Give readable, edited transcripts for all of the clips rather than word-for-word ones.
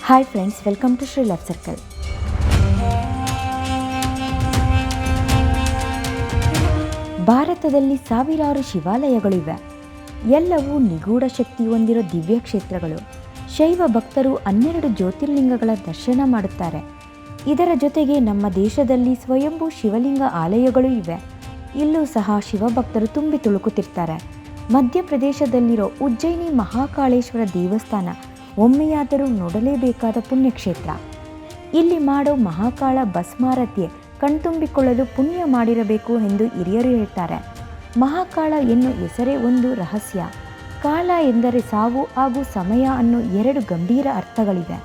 Hi friends, welcome to Shri Love Circle. ಭಾರತದಲ್ಲಿ ಸಾವಿರಾರು ಶಿವಾಲಯಗಳಿವೆ. ಎಲ್ಲವೂ ನಿಗೂಢ ಶಕ್ತಿ ಹೊಂದಿರೋ ದಿವ್ಯ ಕ್ಷೇತ್ರಗಳು. ಶೈವ ಭಕ್ತರು 12 ಜ್ಯೋತಿರ್ಲಿಂಗಗಳ ದರ್ಶನ ಮಾಡುತ್ತಾರೆ. ಇದರ ಜೊತೆಗೆ ನಮ್ಮ ದೇಶದಲ್ಲಿ ಸ್ವಯಂಭೂ ಶಿವಲಿಂಗ ಆಲಯಗಳು ಇವೆ. ಇಲ್ಲೂ ಸಹ ಶಿವಭಕ್ತರು ತುಂಬಿ ತುಳುಕುತ್ತಿರ್ತಾರೆ. ಮಧ್ಯಪ್ರದೇಶದಲ್ಲಿರೋ ಉಜ್ಜಯಿನಿ ಮಹಾಕಾಳೇಶ್ವರ ದೇವಸ್ಥಾನ ಒಮ್ಮೆಯಾದರೂ ನೋಡಲೇಬೇಕಾದ ಪುಣ್ಯಕ್ಷೇತ್ರ. ಇಲ್ಲಿ ಮಾಡೋ ಮಹಾಕಾಳ ಭಸ್ಮಾರತಿ ಕಣ್ತುಂಬಿಕೊಳ್ಳಲು ಪುಣ್ಯ ಮಾಡಿರಬೇಕು ಎಂದು ಹಿರಿಯರು ಹೇಳ್ತಾರೆ. ಮಹಾಕಾಳ ಎನ್ನುವ ಹೆಸರೇ ಒಂದು ರಹಸ್ಯ. ಕಾಲ ಎಂದರೆ ಸಾವು ಹಾಗೂ ಸಮಯ ಅನ್ನೋ 2 ಗಂಭೀರ ಅರ್ಥಗಳಿವೆ.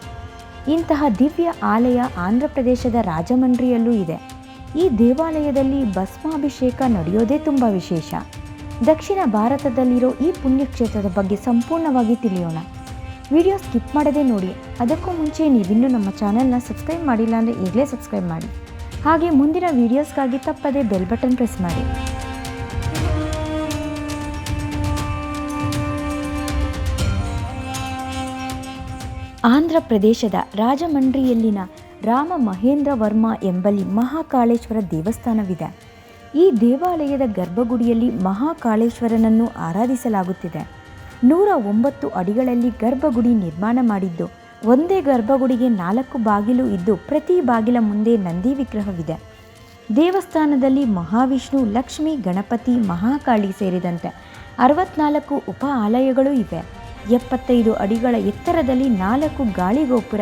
ಇಂತಹ ದಿವ್ಯ ಆಲಯ ಆಂಧ್ರ ಪ್ರದೇಶದ ರಾಜಮಂಡ್ರಿಯಲ್ಲೂ ಇದೆ. ಈ ದೇವಾಲಯದಲ್ಲಿ ಭಸ್ಮಾಭಿಷೇಕ ನಡೆಯೋದೇ ತುಂಬ ವಿಶೇಷ. ದಕ್ಷಿಣ ಭಾರತದಲ್ಲಿರೋ ಈ ಪುಣ್ಯಕ್ಷೇತ್ರದ ಬಗ್ಗೆ ಸಂಪೂರ್ಣವಾಗಿ ತಿಳಿಯೋಣ. ವಿಡಿಯೋ ಸ್ಕಿಪ್ ಮಾಡದೆ ನೋಡಿ. ಅದಕ್ಕೂ ಮುಂಚೆ ನೀವಿನ್ನೂ ನಮ್ಮ ಚಾನೆಲ್ನ ಸಬ್ಸ್ಕ್ರೈಬ್ ಮಾಡಿಲ್ಲ ಅಂದರೆ ಈಗಲೇ ಸಬ್ಸ್ಕ್ರೈಬ್ ಮಾಡಿ. ಹಾಗೆ ಮುಂದಿನ ವೀಡಿಯೋಸ್ಗಾಗಿ ತಪ್ಪದೇ ಬೆಲ್ ಬಟನ್ ಪ್ರೆಸ್ ಮಾಡಿ. ಆಂಧ್ರ ಪ್ರದೇಶದ ರಾಜಮಂಡ್ರಿಯಲ್ಲಿನ ರಾಮ ಮಹೇಂದ್ರ ವರ್ಮ ಎಂಬಲ್ಲಿ ಮಹಾಕಾಳೇಶ್ವರ ದೇವಸ್ಥಾನವಿದೆ. ಈ ದೇವಾಲಯದ ಗರ್ಭಗುಡಿಯಲ್ಲಿ ಮಹಾಕಾಳೇಶ್ವರನನ್ನು ಆರಾಧಿಸಲಾಗುತ್ತಿದೆ. 109 ಅಡಿಗಳಲ್ಲಿ ಗರ್ಭಗುಡಿ ನಿರ್ಮಾಣ ಮಾಡಿದ್ದು. ಒಂದೇ ಗರ್ಭಗುಡಿಗೆ 4 ಬಾಗಿಲು ಇದ್ದು ಪ್ರತಿ ಬಾಗಿಲ ಮುಂದೆ ನಂದಿ ವಿಗ್ರಹವಿದೆ. ದೇವಸ್ಥಾನದಲ್ಲಿ ಮಹಾವಿಷ್ಣು, ಲಕ್ಷ್ಮಿ, ಗಣಪತಿ, ಮಹಾಕಾಳಿ ಸೇರಿದಂತೆ 64 ಉಪ ಆಲಯಗಳು ಇವೆ. 75 ಅಡಿಗಳ ಎತ್ತರದಲ್ಲಿ 4 ಗಾಳಿಗೋಪುರ,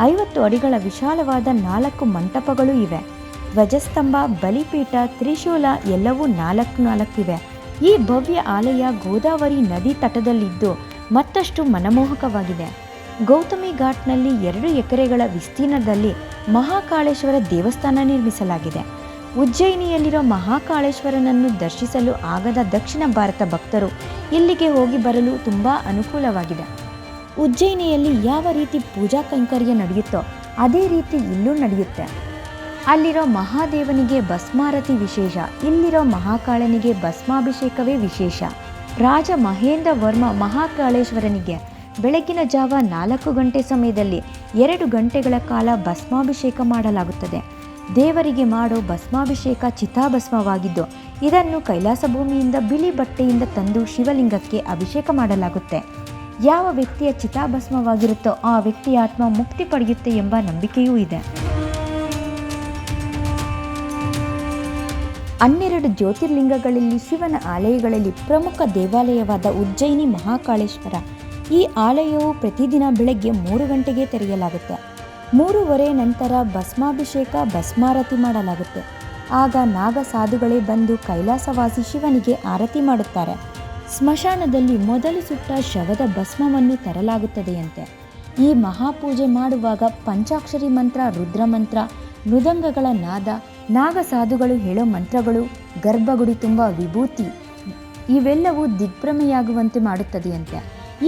50 ಅಡಿಗಳ ವಿಶಾಲವಾದ 4 ಮಂಟಪಗಳು ಇವೆ. ಧ್ವಜಸ್ತಂಭ, ಬಲಿಪೀಠ, ತ್ರಿಶೂಲ ಎಲ್ಲವೂ 4 ಇವೆ. ಈ ಭವ್ಯ ಆಲಯ ಗೋದಾವರಿ ನದಿ ತಟದಲ್ಲಿದ್ದು ಮತ್ತಷ್ಟು ಮನಮೋಹಕವಾಗಿದೆ. ಗೌತಮಿ ಘಾಟ್ನಲ್ಲಿ 2 ಎಕರೆಗಳ ವಿಸ್ತೀರ್ಣದಲ್ಲಿ ಮಹಾಕಾಳೇಶ್ವರ ದೇವಸ್ಥಾನ ನಿರ್ಮಿಸಲಾಗಿದೆ. ಉಜ್ಜಯಿನಿಯಲ್ಲಿರೋ ಮಹಾಕಾಳೇಶ್ವರನನ್ನು ದರ್ಶಿಸಲು ಆಗದ ದಕ್ಷಿಣ ಭಾರತ ಭಕ್ತರು ಇಲ್ಲಿಗೆ ಹೋಗಿ ಬರಲು ತುಂಬ ಅನುಕೂಲವಾಗಿದೆ. ಉಜ್ಜಯಿನಿಯಲ್ಲಿ ಯಾವ ರೀತಿ ಪೂಜಾ ಕೈಂಕರ್ಯ ನಡೆಯುತ್ತೋ ಅದೇ ರೀತಿ ಇಲ್ಲೂ ನಡೆಯುತ್ತೆ. ಅಲ್ಲಿರೋ ಮಹಾದೇವನಿಗೆ ಭಸ್ಮಾರತಿ ವಿಶೇಷ, ಇಲ್ಲಿರೋ ಮಹಾಕಾಳನಿಗೆ ಭಸ್ಮಾಭಿಷೇಕವೇ ವಿಶೇಷ. ರಾಜ ಮಹೇಂದ್ರ ವರ್ಮ ಮಹಾಕಾಳೇಶ್ವರನಿಗೆ ಬೆಳಗಿನ ಜಾವ 4 ಗಂಟೆ ಸಮಯದಲ್ಲಿ 2 ಗಂಟೆಗಳ ಕಾಲ ಭಸ್ಮಾಭಿಷೇಕ ಮಾಡಲಾಗುತ್ತದೆ. ದೇವರಿಗೆ ಮಾಡೋ ಭಸ್ಮಾಭಿಷೇಕ ಚಿತಾಭಸ್ಮವಾಗಿದ್ದು ಇದನ್ನು ಕೈಲಾಸ ಭೂಮಿಯಿಂದ ಬಿಳಿ ಬಟ್ಟೆಯಿಂದ ತಂದು ಶಿವಲಿಂಗಕ್ಕೆ ಅಭಿಷೇಕ ಮಾಡಲಾಗುತ್ತೆ. ಯಾವ ವ್ಯಕ್ತಿಯ ಚಿತಾಭಸ್ಮವಾಗಿರುತ್ತೋ ಆ ವ್ಯಕ್ತಿಯ ಆತ್ಮ ಮುಕ್ತಿ ಪಡೆಯುತ್ತೆ ಎಂಬ ನಂಬಿಕೆಯೂ ಇದೆ. 12 ಜ್ಯೋತಿರ್ಲಿಂಗಗಳಲ್ಲಿ ಶಿವನ ಆಲಯಗಳಲ್ಲಿ ಪ್ರಮುಖ ದೇವಾಲಯವಾದ ಉಜ್ಜಯಿನಿ ಮಹಾಕಾಳೇಶ್ವರ. ಈ ಆಲಯವು ಪ್ರತಿದಿನ ಬೆಳಗ್ಗೆ 3 ಗಂಟೆಗೆ ತೆರೆಯಲಾಗುತ್ತೆ. 3:30 ನಂತರ ಭಸ್ಮಾಭಿಷೇಕ, ಭಸ್ಮಾರತಿ ಮಾಡಲಾಗುತ್ತೆ. ಆಗ ನಾಗ ಸಾಧುಗಳೇ ಬಂದು ಕೈಲಾಸವಾಸಿ ಶಿವನಿಗೆ ಆರತಿ ಮಾಡುತ್ತಾರೆ. ಸ್ಮಶಾನದಲ್ಲಿ ಮೊದಲು ಸುಟ್ಟ ಶವದ ಭಸ್ಮವನ್ನು ತರಲಾಗುತ್ತದೆಯಂತೆ. ಈ ಮಹಾಪೂಜೆ ಮಾಡುವಾಗ ಪಂಚಾಕ್ಷರಿ ಮಂತ್ರ, ರುದ್ರಮಂತ್ರ, ಮೃದಂಗಗಳ ನಾದ, ನಾಗ ಸಾಧುಗಳು ಹೇಳೋ ಮಂತ್ರಗಳು, ಗರ್ಭಗುಡಿ ತುಂಬ ವಿಭೂತಿ ಇವೆಲ್ಲವೂ ದಿಗ್ಭ್ರಮೆಯಾಗುವಂತೆ ಮಾಡುತ್ತದೆಯಂತೆ.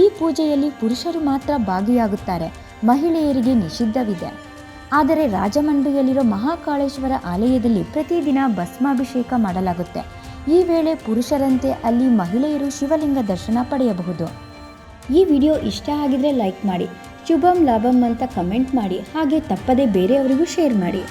ಈ ಪೂಜೆಯಲ್ಲಿ ಪುರುಷರು ಮಾತ್ರ ಭಾಗಿಯಾಗುತ್ತಾರೆ, ಮಹಿಳೆಯರಿಗೆ ನಿಷಿದ್ಧವಿದೆ. ಆದರೆ ರಾಜಮಂಡ್ರಿಯಲ್ಲಿರೋ ಮಹಾಕಾಳೇಶ್ವರ ಆಲಯದಲ್ಲಿ ಪ್ರತಿದಿನ ಭಸ್ಮಾಭಿಷೇಕ ಮಾಡಲಾಗುತ್ತೆ. ಈ ವೇಳೆ ಪುರುಷರಂತೆ ಅಲ್ಲಿ ಮಹಿಳೆಯರು ಶಿವಲಿಂಗ ದರ್ಶನ ಪಡೆಯಬಹುದು. ಈ ವಿಡಿಯೋ ಇಷ್ಟ ಆಗಿದ್ರೆ ಲೈಕ್ ಮಾಡಿ, ಶುಭಂ ಲಾಭಂ ಅಂತ ಕಮೆಂಟ್ ಮಾಡಿ, ಹಾಗೆ ತಪ್ಪದೆ ಬೇರೆಯವರಿಗೂ ಶೇರ್ ಮಾಡಿ.